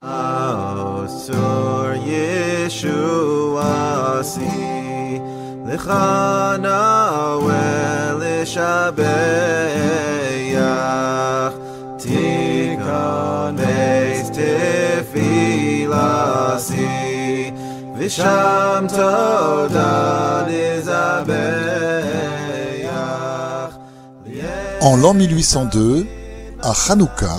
Asur Yeshuasi Lechana Velishabeach Tikon Beis Tefilasi Visham Toda Nizabeach. En l'an 1802, à Hanouka,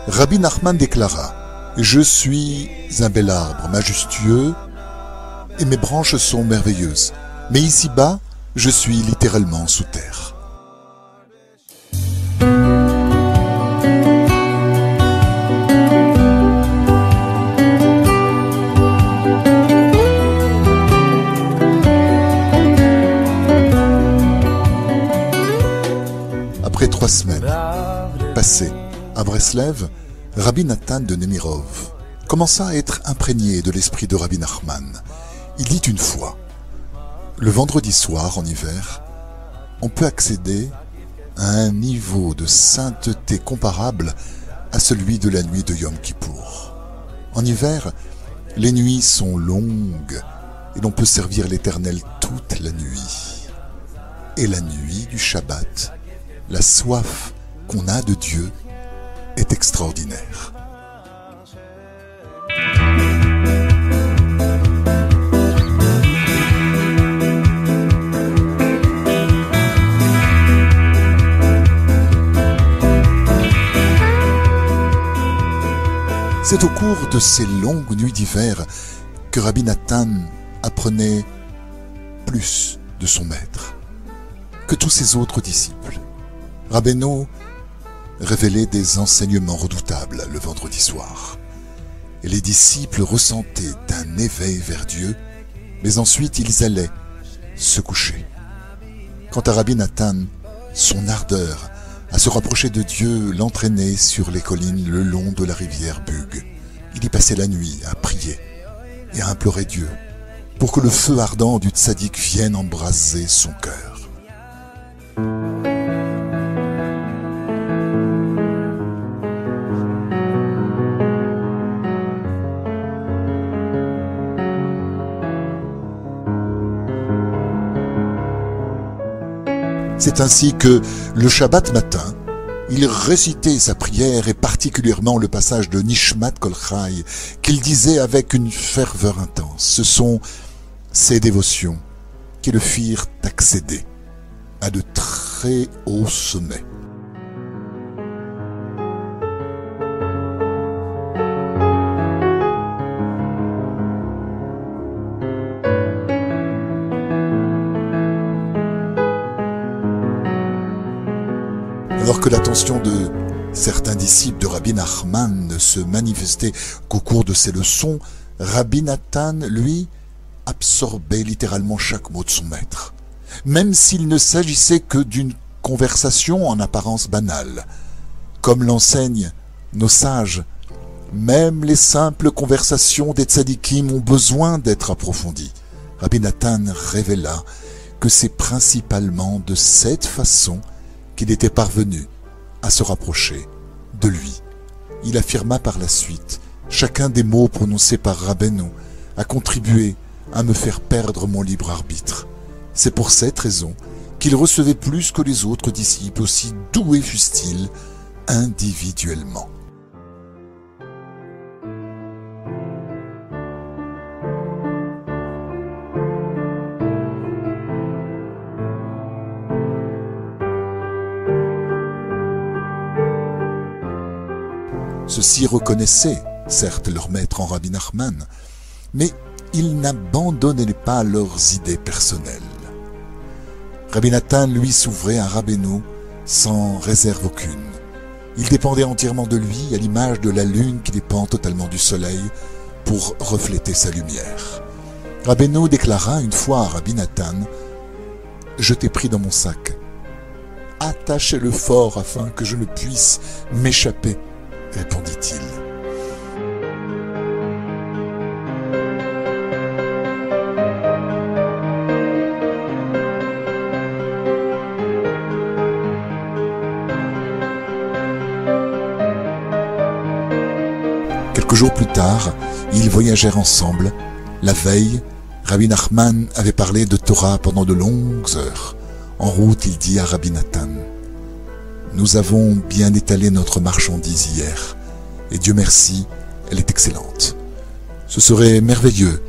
Rabbi Nachman déclara: Je suis un bel arbre majestueux et mes branches sont merveilleuses. Mais ici-bas, je suis littéralement sous terre. Après 3 semaines passées à Breslev, Rabbi Nathan de Nemirov commença à être imprégné de l'esprit de Rabbi Nachman. Il dit une fois: le vendredi soir, en hiver, on peut accéder à un niveau de sainteté comparable à celui de la nuit de Yom Kippour. En hiver, les nuits sont longues et l'on peut servir l'Éternel toute la nuit. Et la nuit du Shabbat, la soif qu'on a de Dieu est extraordinaire. C'est au cours de ces longues nuits d'hiver que Rabbi Nathan apprenait plus de son maître que tous ses autres disciples. Rabbeinu révélait des enseignements redoutables le vendredi soir. Et les disciples ressentaient un éveil vers Dieu, mais ensuite ils allaient se coucher. Quant à Rabbi Nathan, son ardeur à se rapprocher de Dieu l'entraînait sur les collines le long de la rivière Bug. Il y passait la nuit à prier et à implorer Dieu pour que le feu ardent du tzaddik vienne embraser son cœur. C'est ainsi que, le Shabbat matin, il récitait sa prière et particulièrement le passage de Nishmat Kol Chai qu'il disait avec une ferveur intense. Ce sont ces dévotions qui le firent accéder à de très hauts sommets. Alors que l'attention de certains disciples de Rabbi Nachman ne se manifestait qu'au cours de ses leçons, Rabbi Nathan, lui, absorbait littéralement chaque mot de son maître, même s'il ne s'agissait que d'une conversation en apparence banale. Comme l'enseignent nos sages, même les simples conversations des tzadikim ont besoin d'être approfondies. Rabbi Nathan révéla que c'est principalement de cette façon qu'il était parvenu à se rapprocher de lui. Il affirma par la suite: chacun des mots prononcés par Rabbeinu a contribué à me faire perdre mon libre arbitre. C'est pour cette raison qu'il recevait plus que les autres disciples, aussi doués fussent-ils individuellement. Ceux-ci reconnaissaient, certes, leur maître en Rabbi Nachman, mais ils n'abandonnaient pas leurs idées personnelles. Rabbi Nathan, lui, s'ouvrait à Rabbeinu sans réserve aucune. Il dépendait entièrement de lui, à l'image de la lune qui dépend totalement du soleil pour refléter sa lumière. Rabbeinu déclara une fois à Rabbi Nathan: « Je t'ai pris dans mon sac. Attachez-le fort afin que je ne puisse m'échapper, » répondit-il. Quelques jours plus tard, ils voyagèrent ensemble. La veille, Rabbi Nachman avait parlé de Torah pendant de longues heures. En route, il dit à Rabbi Nathan: « Nous avons bien étalé notre marchandise hier, et Dieu merci, elle est excellente. Ce serait merveilleux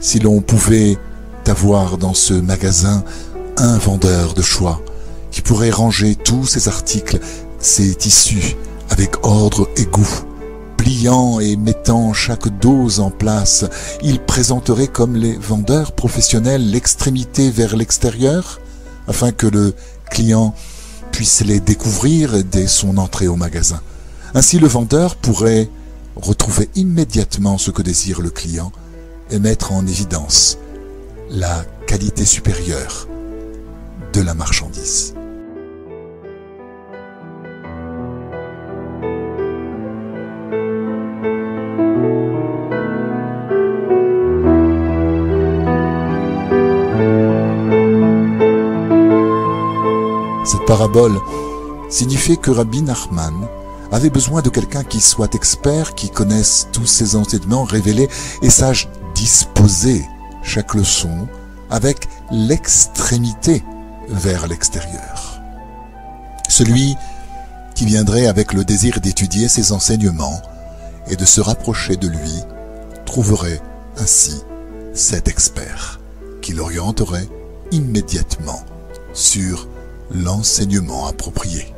si l'on pouvait avoir dans ce magasin un vendeur de choix qui pourrait ranger tous ces articles, ces tissus, avec ordre et goût. Pliant et mettant chaque dose en place, il présenterait comme les vendeurs professionnels l'extrémité vers l'extérieur, afin que le client puisse les découvrir dès son entrée au magasin. Ainsi, le vendeur pourrait retrouver immédiatement ce que désire le client et mettre en évidence la qualité supérieure de la marchandise. Cette parabole signifiait que Rabbi Nachman avait besoin de quelqu'un qui soit expert, qui connaisse tous ces enseignements révélés et sache disposer chaque leçon avec l'extrémité vers l'extérieur. Celui qui viendrait avec le désir d'étudier ses enseignements et de se rapprocher de lui trouverait ainsi cet expert qui l'orienterait immédiatement sur l'enseignement approprié.